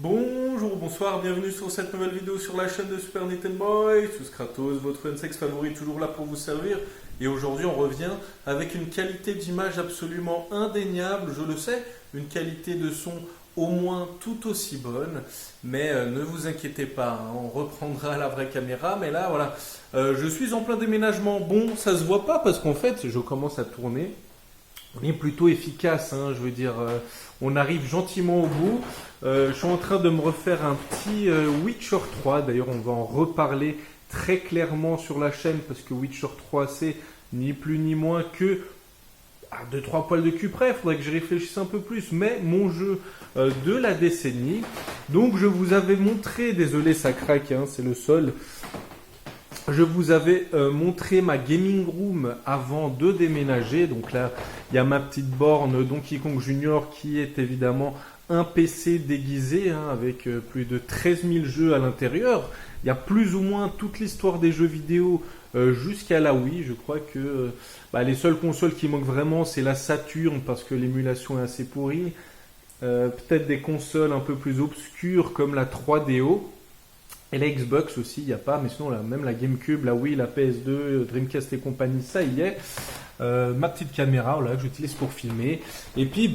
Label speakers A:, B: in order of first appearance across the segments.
A: Bonjour, bonsoir, bienvenue sur cette nouvelle vidéo sur la chaîne de Super Nintendo Boy. Je suis Kratos, votre N-Sex favori, toujours là pour vous servir. Et aujourd'hui, on revient avec une qualité d'image absolument indéniable, je le sais, une qualité de son au moins tout aussi bonne. Mais ne vous inquiétez pas, hein, on reprendra la vraie caméra. Mais là, voilà, je suis en plein déménagement. Bon, ça se voit pas parce qu'en fait, je commence à tourner. On est plutôt efficace, hein, je veux dire, on arrive gentiment au bout. Je suis en train de me refaire un petit Witcher 3. D'ailleurs, on va en reparler très clairement sur la chaîne parce que Witcher 3, c'est ni plus ni moins que 2-3 poils de cul près. Il faudrait que je réfléchisse un peu plus. Mais mon jeu de la décennie. Donc, je vous avais montré, désolé, ça craque, hein, c'est le sol. Je vous avais montré ma gaming room avant de déménager. Donc là, il y a ma petite borne Donkey Kong Junior qui est évidemment un PC déguisé hein, avec plus de 13 000 jeux à l'intérieur. Il y a plus ou moins toute l'histoire des jeux vidéo jusqu'à la Wii. Je crois que les seules consoles qui manquent vraiment, c'est la Saturn parce que l'émulation est assez pourrie. Peut-être des consoles un peu plus obscures comme la 3DO. Et la Xbox aussi, il n'y a pas, mais sinon même la GameCube, la Wii, la PS2, Dreamcast et compagnie, ça y est. Ma petite caméra voilà, que j'utilise pour filmer. Et puis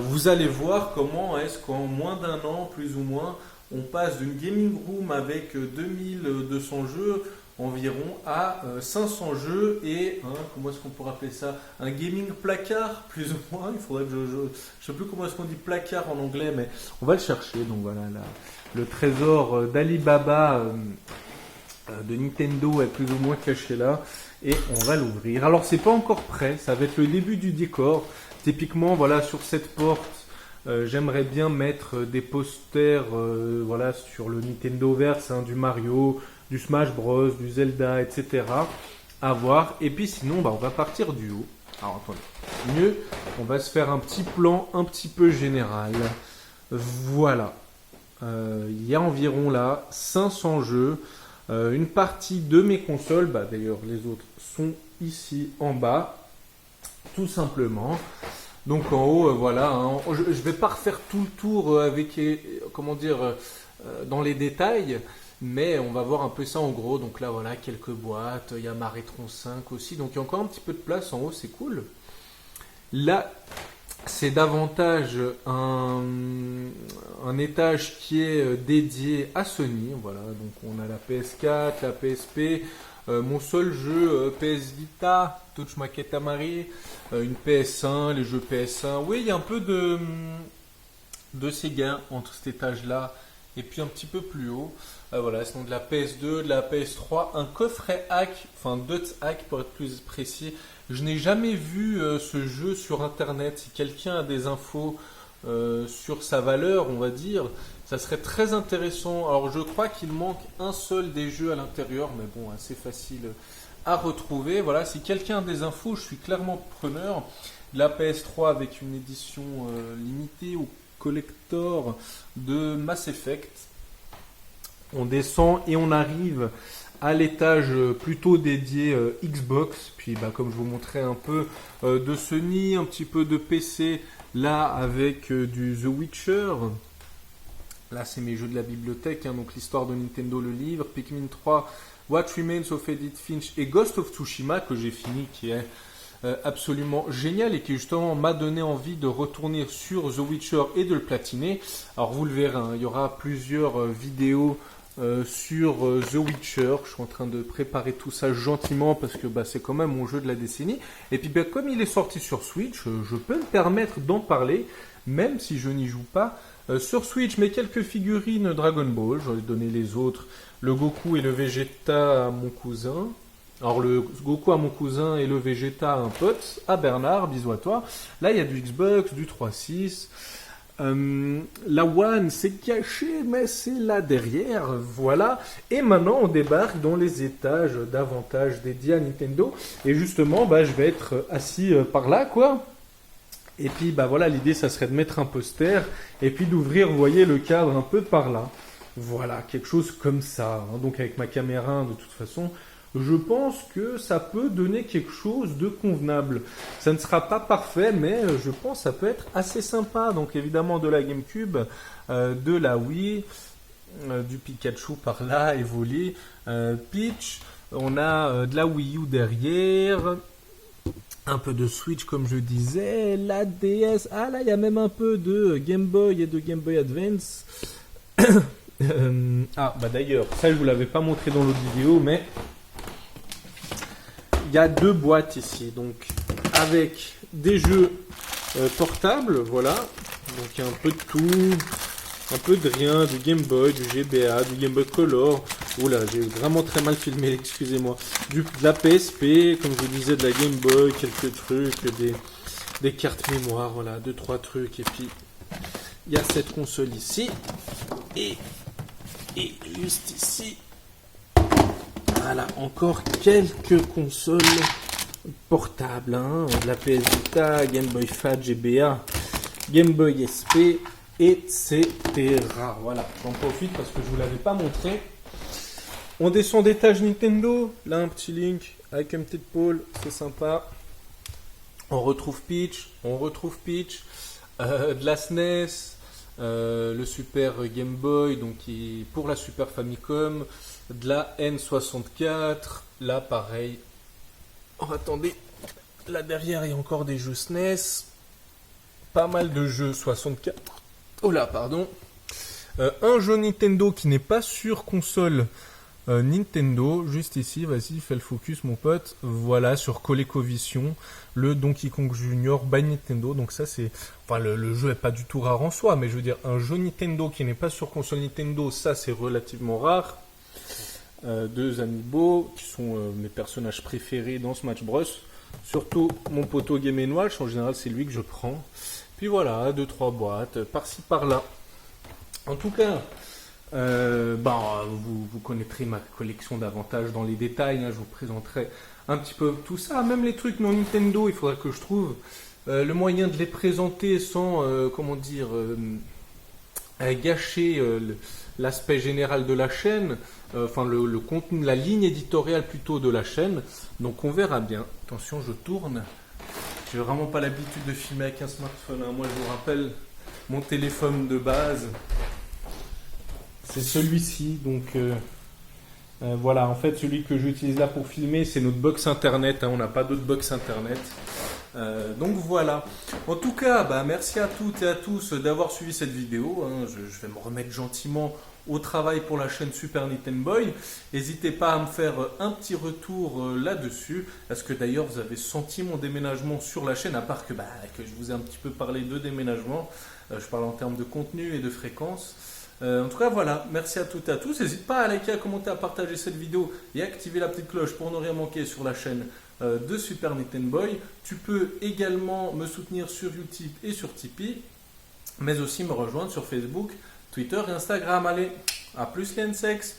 A: vous allez voir comment est-ce qu'en moins d'un an, plus ou moins, on passe d'une gaming room avec 2200 jeux environ à 500 jeux et comment est-ce qu'on pourrait appeler ça, un gaming placard plus ou moins. Il faudrait que je sais plus comment est-ce qu'on dit placard en anglais, mais on va le chercher. Donc voilà, le trésor d'Alibaba de Nintendo est plus ou moins caché là et on va l'ouvrir. Alors c'est pas encore prêt, ça va être le début du décor. Typiquement voilà, sur cette porte j'aimerais bien mettre des posters voilà, sur le Nintendoverse, hein, du Mario, du Smash Bros, du Zelda, etc. à voir. Et puis sinon on va partir du haut. Alors attendez, mieux, on va se faire un petit plan un petit peu général. Voilà. Il y a environ là 500 jeux, une partie de mes consoles, d'ailleurs les autres sont ici en bas, tout simplement. Donc en haut, voilà, hein, je ne vais pas refaire tout le tour avec, comment dire, dans les détails, mais on va voir un peu ça en gros. Donc là voilà, quelques boîtes, il y a ma Retron 5 aussi, donc il y a encore un petit peu de place en haut, c'est cool. Là, c'est davantage un étage qui est dédié à Sony. Voilà, donc on a la PS4, la PSP, mon seul jeu PS Vita, Touch Maquette Amari, une PS1, les jeux PS1. Oui, il y a un peu de Sega entre cet étage-là et puis un petit peu plus haut. Voilà, sinon de la PS2, de la PS3, un coffret hack, enfin Dot hack pour être plus précis. Je n'ai jamais vu ce jeu sur internet. Si quelqu'un a des infos sur sa valeur, on va dire, ça serait très intéressant. Alors je crois qu'il manque un seul des jeux à l'intérieur, mais bon, assez facile à retrouver. Voilà, si quelqu'un a des infos, je suis clairement preneur. La PS3 avec une édition limitée au collector de Mass Effect. On descend et on arrive à l'étage plutôt dédié Xbox. Puis comme je vous montrais un peu de Sony, un petit peu de PC là avec du The Witcher. Là c'est mes jeux de la bibliothèque, hein, donc l'histoire de Nintendo, le livre, Pikmin 3, What Remains of Edith Finch et Ghost of Tsushima que j'ai fini, qui est absolument génial et qui justement m'a donné envie de retourner sur The Witcher et de le platiner. Alors vous le verrez, hein, il y aura plusieurs vidéos sur The Witcher. Je suis en train de préparer tout ça gentiment parce que c'est quand même mon jeu de la décennie. Et puis comme il est sorti sur Switch, je peux me permettre d'en parler, même si je n'y joue pas sur Switch. Mais quelques figurines Dragon Ball, j'en ai donné les autres. Le Goku et le Vegeta à mon cousin. Alors le Goku à mon cousin et le Vegeta à un pote, à Bernard, bisous à toi. Là il y a du Xbox, du 3.6. La One c'est caché mais c'est là derrière, voilà. Et maintenant on débarque dans les étages davantage dédiés à Nintendo. Et justement je vais être assis par là quoi. Et puis voilà, l'idée ça serait de mettre un poster et puis d'ouvrir, vous voyez, le cadre un peu par là. Voilà, quelque chose comme ça, hein. Donc avec ma caméra de toute façon je pense que ça peut donner quelque chose de convenable. Ça ne sera pas parfait, mais je pense que ça peut être assez sympa. Donc évidemment de la GameCube, de la Wii, du Pikachu par là, Evoli, Peach, on a de la Wii U derrière, un peu de Switch comme je disais, la DS, ah là il y a même un peu de Game Boy et de Game Boy Advance. Ah bah d'ailleurs, ça je vous l'avais pas montré dans l'autre vidéo, mais il y a 2 boîtes ici, donc avec des jeux portables, voilà, donc il y a un peu de tout, un peu de rien, du Game Boy, du GBA, du Game Boy Color, oula j'ai vraiment très mal filmé, excusez-moi, de la PSP, comme je vous disais, de la Game Boy, quelques trucs, des cartes mémoire, voilà, 2-3 trucs, et puis il y a cette console ici, et juste ici, voilà, encore quelques consoles portables, hein, de la PS Vita, Game Boy Fat, GBA, Game Boy SP, etc. Voilà, j'en profite parce que je vous l'avais pas montré. On descend d'étage Nintendo, là un petit Link avec une petite pôle, c'est sympa. On retrouve Peach, de la SNES, le Super Game Boy, donc pour la Super Famicom, de la N64, là pareil. Oh, attendez, là derrière il y a encore des jeux SNES, pas mal de jeux 64. Oh là, pardon. Un jeu Nintendo qui n'est pas sur console Nintendo, juste ici, vas-y, fais le focus mon pote. Voilà, sur ColecoVision, le Donkey Kong Junior by Nintendo. Donc ça c'est, enfin le jeu est pas du tout rare en soi, mais je veux dire un jeu Nintendo qui n'est pas sur console Nintendo, ça c'est relativement rare. 2 amiibo qui sont mes personnages préférés dans Smash Bros. Surtout mon poteau Game & Watch, en général c'est lui que je prends. Puis voilà, 2-3 boîtes, par-ci par-là. En tout cas, vous connaîtrez ma collection davantage dans les détails, hein, je vous présenterai un petit peu tout ça, même les trucs non Nintendo, il faudra que je trouve le moyen de les présenter sans, gâcher l'aspect général de la chaîne, enfin le contenu, la ligne éditoriale plutôt de la chaîne, donc on verra bien. Attention, je tourne. J'ai vraiment pas l'habitude de filmer avec un smartphone, hein. Moi je vous rappelle, mon téléphone de base, c'est celui-ci, donc voilà, en fait celui que j'utilise là pour filmer, c'est notre box internet, hein. On n'a pas d'autre box internet. Donc voilà. En tout cas, merci à toutes et à tous d'avoir suivi cette vidéo, hein. Je vais me remettre gentiment au travail pour la chaîne Super Nintendo Boy. N'hésitez pas à me faire un petit retour là-dessus. Est-ce que d'ailleurs vous avez senti mon déménagement sur la chaîne, à part que je vous ai un petit peu parlé de déménagement. Je parle en termes de contenu et de fréquence. En tout cas voilà, merci à toutes et à tous. N'hésite pas à liker, à commenter, à partager cette vidéo et à activer la petite cloche pour ne rien manquer sur la chaîne de Super Nintendo Boy. Tu peux également me soutenir sur YouTube et sur Tipeee, mais aussi me rejoindre sur Facebook, Twitter et Instagram. Allez, à plus les N-Sex.